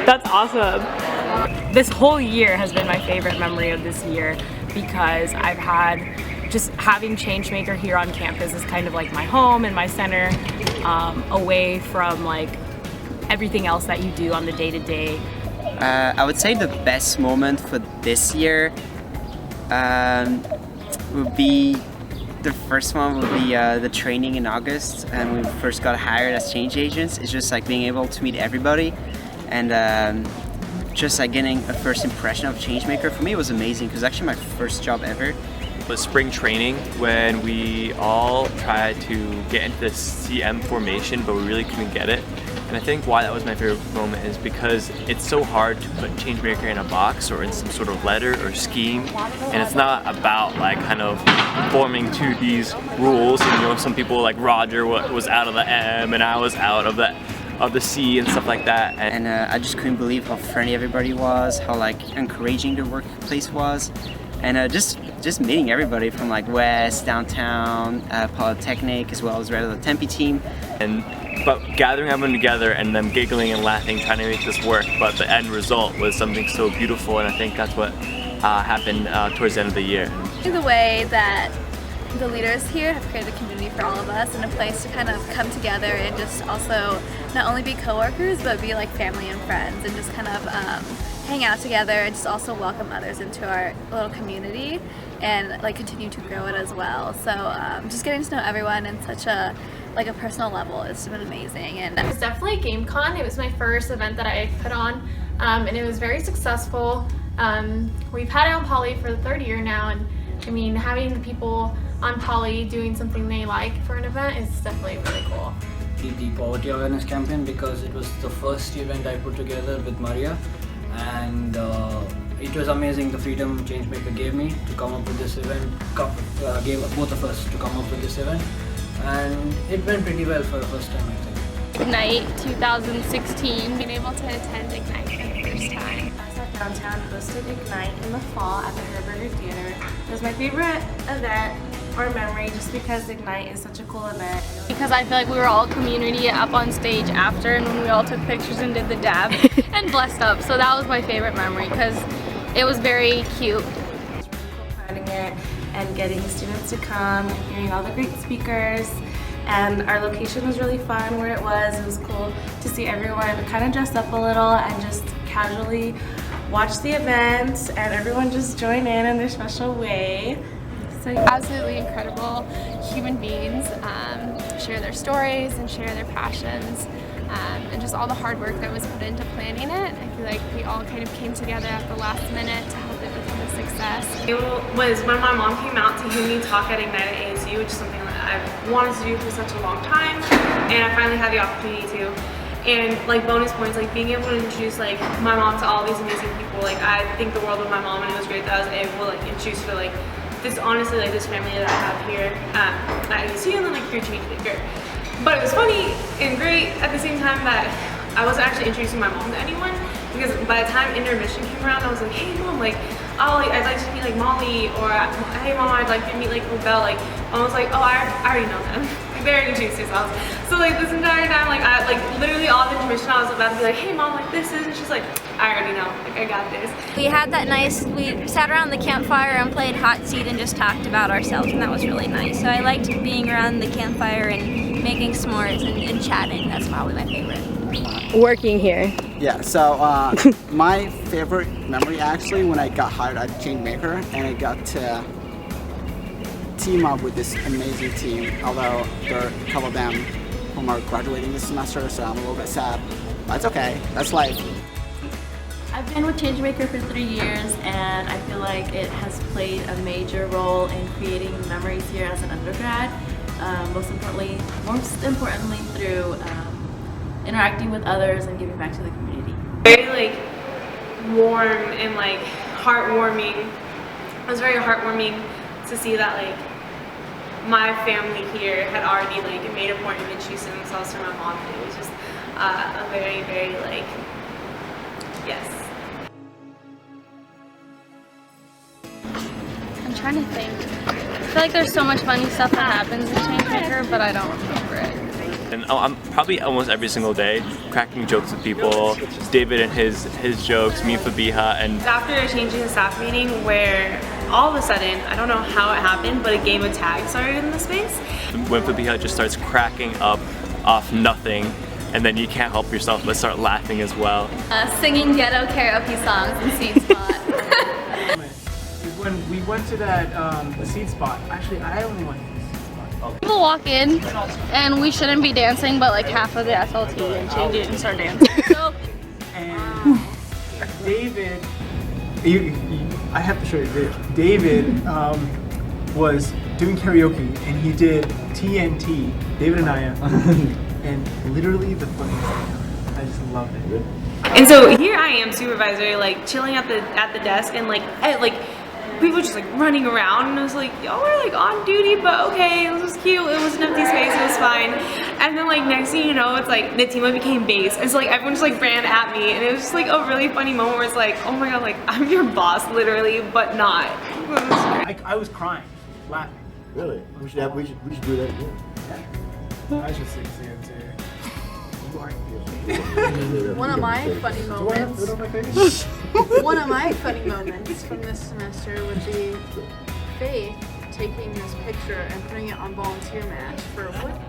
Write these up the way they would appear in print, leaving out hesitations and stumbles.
That's awesome. This whole year has been my favorite memory of this year because I've had just having Changemaker here on campus is kind of like my home and my center, away from like everything else that you do on the day-to-day. I would say the best moment for this year would be the first one would be the training in August, and we first got hired as change agents. It's just like being able to meet everybody and just like getting a first impression of Changemaker. For me it was amazing because it's actually my first job ever. The spring training when we all tried to get into the CM formation but we really couldn't get it. And I think why that was my favorite moment is because it's so hard to put Changemaker in a box or in some sort of letter or scheme, and it's not about like kind of conforming to these rules. And, you know, some people like Roger was out of the M and I was out of the C and stuff like that. And I just couldn't believe how friendly everybody was, how like encouraging the workplace was, and just meeting everybody from like West, downtown, Polytechnic, as well as the Tempe team. But gathering everyone together and them giggling and laughing, trying to make this work, but the end result was something so beautiful, and I think that's what happened towards the end of the year. The way that the leaders here have created a community for all of us and a place to kind of come together and just also not only be coworkers but be like family and friends and just kind of hang out together and just also welcome others into our little community and like continue to grow it as well. So just getting to know everyone in such a personal level has been amazing. And it was definitely GameCon. It was my first event that I put on, and it was very successful. We've had it on Poly for the third year now, and I mean, having the people on Poly doing something they like for an event is definitely really cool. The poverty awareness campaign, because it was the first event I put together with Maria, and it was amazing the freedom Changemaker gave me to come up with this event, gave both of us to come up with this event, and it went pretty well for the first time, I think. Ignite 2016, being able to attend Ignite for the first time. Downtown hosted Ignite in the fall at the Herberger Theater. It was my favorite event or memory just because Ignite is such a cool event. Because I feel like we were all community up on stage after, and when we all took pictures and did the dab and blessed up. So that was my favorite memory because it was very cute. It was really cool planning it and getting students to come and hearing all the great speakers. And our location was really fun where it was. It was cool to see everyone kind of dress up a little and just casually watch the event and everyone just join in their special way. So, yeah. Absolutely incredible human beings, share their stories and share their passions, and just all the hard work that was put into planning it. I feel like we all kind of came together at the last minute to help it become a success. It was when my mom came out to hear me talk at Ignite at ASU, which is something that I've wanted to do for such a long time, and I finally had the opportunity to. And like bonus points, like being able to introduce like my mom to all these amazing people. Like I think the world of my mom, and it was great that I was able to like introduce her like this, honestly, like this family that I have here at ASU, and then like here Changemaker. But it was funny and great at the same time that I wasn't actually introducing my mom to anyone, because by the time intermission came around, I was like, hey mom, like I'd like to meet like Molly, or hey mom, I'd like to meet like Belle. Like mom was like, oh, I already know them. They already introduced themselves. So like this entire time, like literally all the intermission, I was about to be like, hey mom, like this is, and she's like, I already know, like I got this. We had that we sat around the campfire and played hot seat and just talked about ourselves, and that was really nice. So I liked being around the campfire and making s'mores and chatting. That's probably my favorite. Working here. Yeah, so my favorite memory actually when I got hired at Changemaker and I got to team up with this amazing team, although there are a couple of them whom are graduating this semester, so I'm a little bit sad, but it's okay, that's life. I've been with Changemaker for 3 years, and I feel like it has played a major role in creating memories here as an undergrad, most importantly through interacting with others and giving back to the community. Very like warm and like heartwarming. It was very heartwarming to see that like my family here had already like made a point of introducing themselves to my mom. It was just a very, very like, yes. I'm trying to think. I feel like there's so much funny stuff that happens in Changemaker, but I don't remember it. And I'm probably almost every single day cracking jokes with people. David and his jokes, me and Fabiha, and After changing the staff meeting where all of a sudden, I don't know how it happened, but a game of tag started in the space. when Fabiha just starts cracking up off nothing, and then you can't help yourself but start laughing as well. Singing ghetto karaoke songs in Seed Spot. When we went to that the seed spot, actually I only went to the seed spot. People walk in and we shouldn't be dancing, but like half of the SLT and change it and start dancing. So, And David, I have to show you this. David was doing karaoke and he did TNT, David and Aya, and literally the funniest thing. I just loved it. And so here I am, supervisor, like chilling at the desk, and like people just like running around, and I was like, y'all are like on duty, but okay, this was cute, it was an empty space, it was fine. And then like next thing you know, it's like Natima became base, and so like everyone just like ran at me, and it was just like a really funny moment where it's like, oh my god, like I'm your boss literally, but not. I was crying, laughing. Really? We should do that again. I should sing CNC. One of my funny moments. One of my funny moments from this semester would be Faith taking this picture and putting it on volunteer match for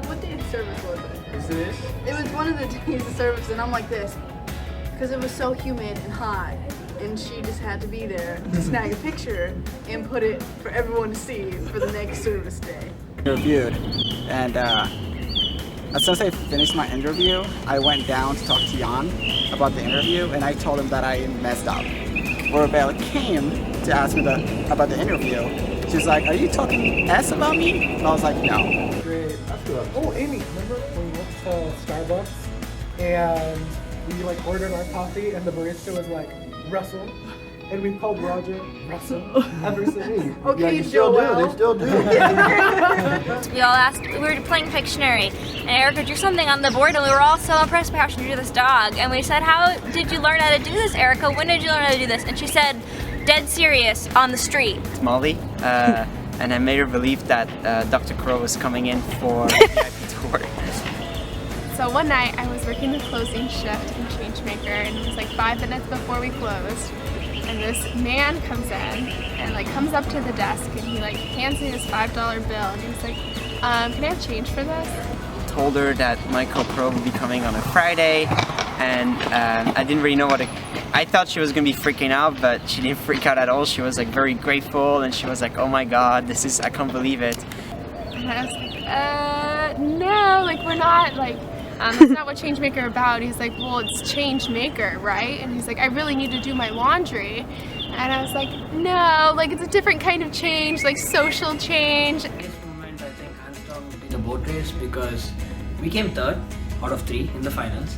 what day of service was it? Is this? It was one of the days of service, and I'm like this because it was so humid and hot, and she just had to be there to snag a picture and put it for everyone to see for the next service day. Interviewed, and as soon as I finished my interview, I went down to talk to Jan about the interview, and I told him that I messed up. Where Bella came to ask me about the interview, she's like, "Are you talking S about me?" And I was like, "No." Great. Oh, Amy, remember when we went to Starbucks and we like ordered our coffee and the barista was like, "Russell," and we called Roger Russell ever since. Okay, They still do. we all asked, we were playing Pictionary, and Erica drew something on the board, and we were all so impressed by how she drew this dog. And we said, "How did you learn how to do this, Erica? When did you learn how to do this?" And she said, "Dead serious, on the street." It's Molly, and I made her believe that Dr. Crow was coming in for VIP tour. So one night I was working the closing shift in Changemaker, and it was like 5 minutes before we closed. And this man comes in and like comes up to the desk, and he like hands me this $5 bill, and he's like, "Can I have change for this?" Told her that Michael Pro would be coming on a Friday, and I didn't really know I thought she was gonna be freaking out, but she didn't freak out at all. She was like very grateful, and she was like, "Oh my god, I can't believe it." And I was like, no, like we're not like, that's not what Changemaker about. He's like, "Well, it's Changemaker, right?" And he's like, "I really need to do my laundry." And I was like, no, like it's a different kind of change, like social change. The biggest moment I think hands down would be the boat race, because we came third out of 3 in the finals.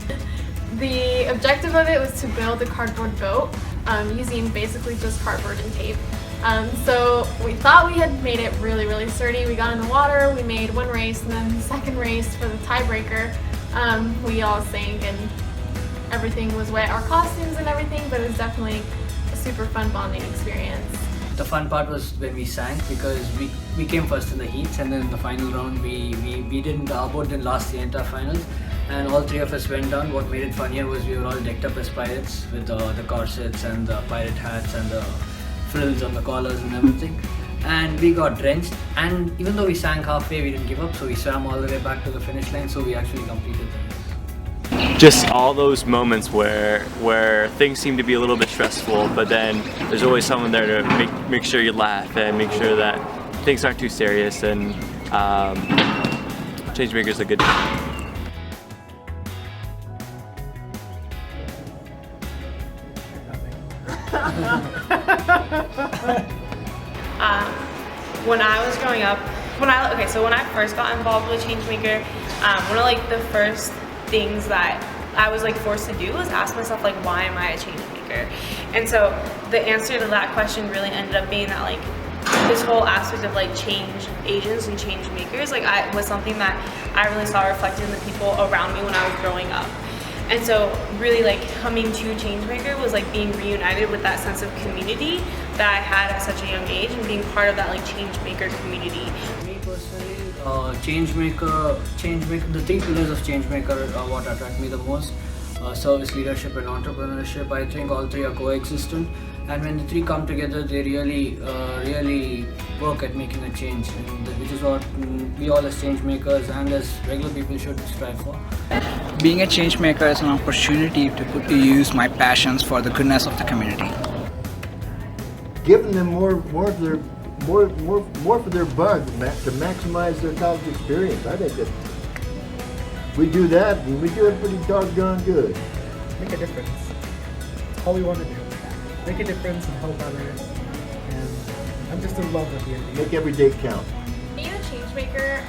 The objective of it was to build a cardboard boat using basically just cardboard and tape. So we thought we had made it really, really sturdy. We got in the water, we made one race, and then the second race for the tiebreaker, we all sank and everything was wet. Our costumes and everything, but it was definitely a super fun bonding experience. The fun part was when we sank, because we came first in the heats, and then in the final round our boat didn't last the entire finals, and all 3 of us went down. What made it funnier was we were all decked up as pirates with the corsets and the pirate hats and the frills on the collars and everything, and we got drenched, and even though we sank halfway, we didn't give up, so we swam all the way back to the finish line, so we actually completed the race. Just all those moments where things seem to be a little bit stressful, but then there's always someone there to make sure you laugh and make sure that things aren't too serious, and Changemaker's a good time. When I was growing up, when I first got involved with Changemaker, one of like the first things that I was like forced to do was ask myself like, why am I a Changemaker? And so the answer to that question really ended up being that like this whole aspect of like change agents and change makers was something that I really saw reflected in the people around me when I was growing up. And so really like coming to Changemaker was like being reunited with that sense of community that I had at such a young age, and being part of that like Changemaker community. Me personally, Changemaker, the 3 pillars of Changemaker are what attract me the most. Service, leadership and entrepreneurship. I think all 3 are coexistent, and when the 3 come together they really work at making a change, which is what we all as change makers and as regular people should strive for. Being a change maker is an opportunity to put to use my passions for the goodness of the community. Giving them more for their buck to maximize their college experience. I think that we do that, and we do it pretty doggone good. Make a difference. That's all we want to do. Make a difference and help others. And I'm just in love with the idea. Make every day count. Being a change maker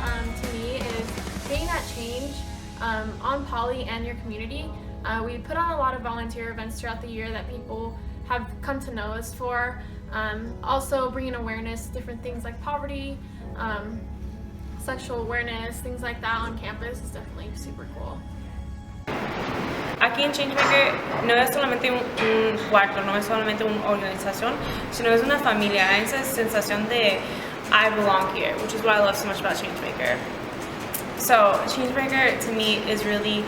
to me is being that change on Poly and your community. We put on a lot of volunteer events throughout the year that people have come to know us for. Also bringing awareness to different things like poverty, sexual awareness, things like that on campus is definitely super cool. Aquí en Changemaker no es solamente un cuarto, no es solamente una organización, sino es una familia. Es esa sensación de I belong here, which is what I love so much about Changemaker. So Changemaker to me is really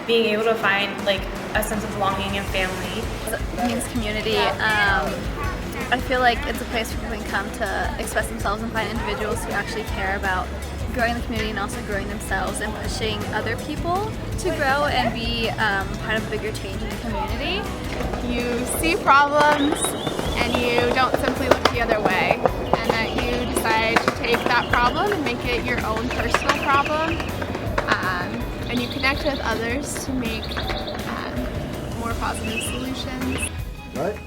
being able to find like a sense of belonging and family. It means community. I feel like it's a place where people can come to express themselves and find individuals who actually care about growing the community and also growing themselves and pushing other people to grow and be part of a bigger change in the community. You see problems and you don't simply look the other way, and that you decide to take that problem and make it your own personal problem, and you connect with others to make more positive solutions. Right?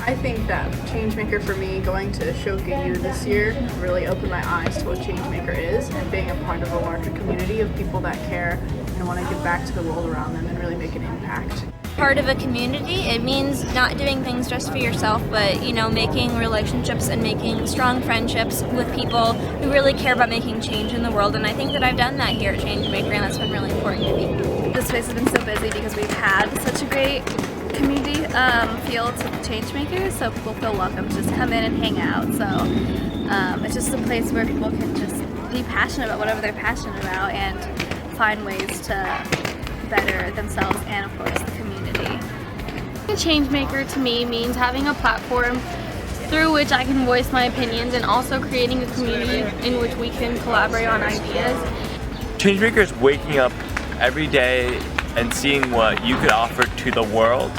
I think that Changemaker for me, going to Shoku this year, really opened my eyes to what Changemaker is, and being a part of a larger community of people that care and want to give back to the world around them and really make an impact. Part of a community, it means not doing things just for yourself, but making relationships and making strong friendships with people who really care about making change in the world, and I think that I've done that here at Changemaker, and that's been really important to me. This place has been so busy because we've had such a great community feel to the Changemakers, so people feel welcome to just come in and hang out. So it's just a place where people can just be passionate about whatever they're passionate about and find ways to better themselves and of course the community. A Changemaker to me means having a platform through which I can voice my opinions, and also creating a community in which we can collaborate on ideas. Changemaker is waking up every day and seeing what you could offer to the world,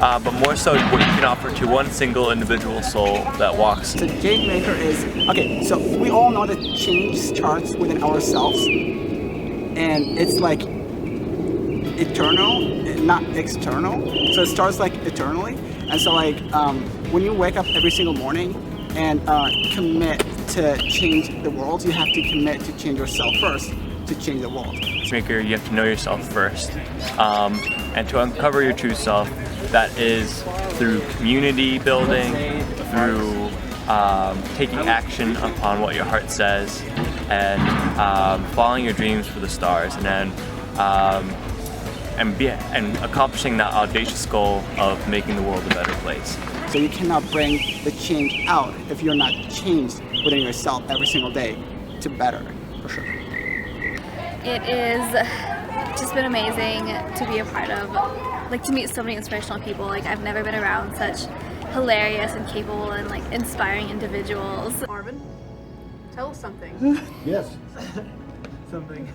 but more so what you can offer to one single individual soul that walks. The Changemaker is, okay, so we all know that change starts within ourselves, and it's like eternal, not external. So it starts like eternally, and so like when you wake up every single morning and commit to change the world, you have to commit to change yourself first to change the world. Changemaker, you have to know yourself first, and to uncover your true self, that is through community building, through taking action upon what your heart says, and following your dreams for the stars, and then and accomplishing that audacious goal of making the world a better place. So you cannot bring the change out if you're not changed within yourself every single day to better, for sure. It is just been amazing to be a part of, like to meet so many inspirational people. Like I've never been around such hilarious and capable and like inspiring individuals. Marvin, tell us something. Yes. Something.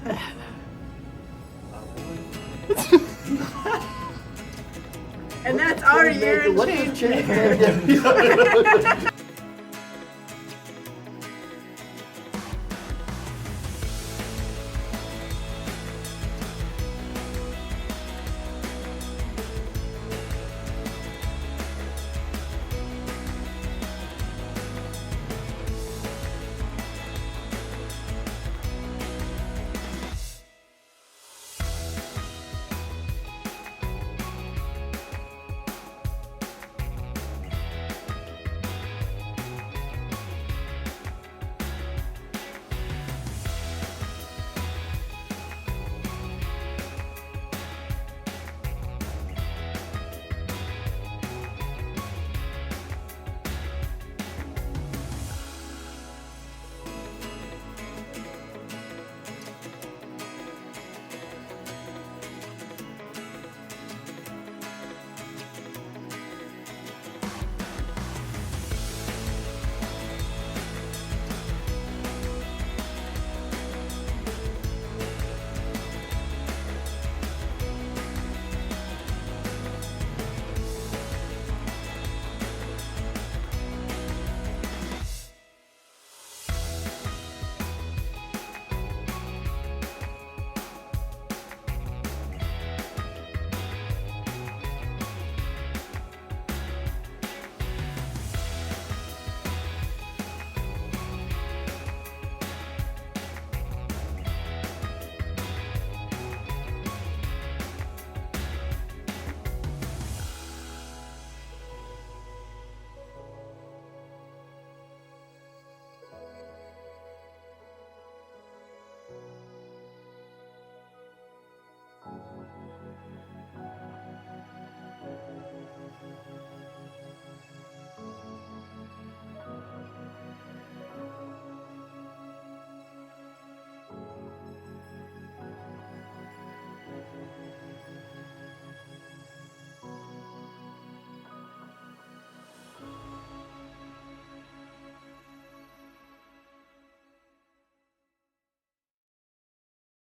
And that's our year in What does change. change make?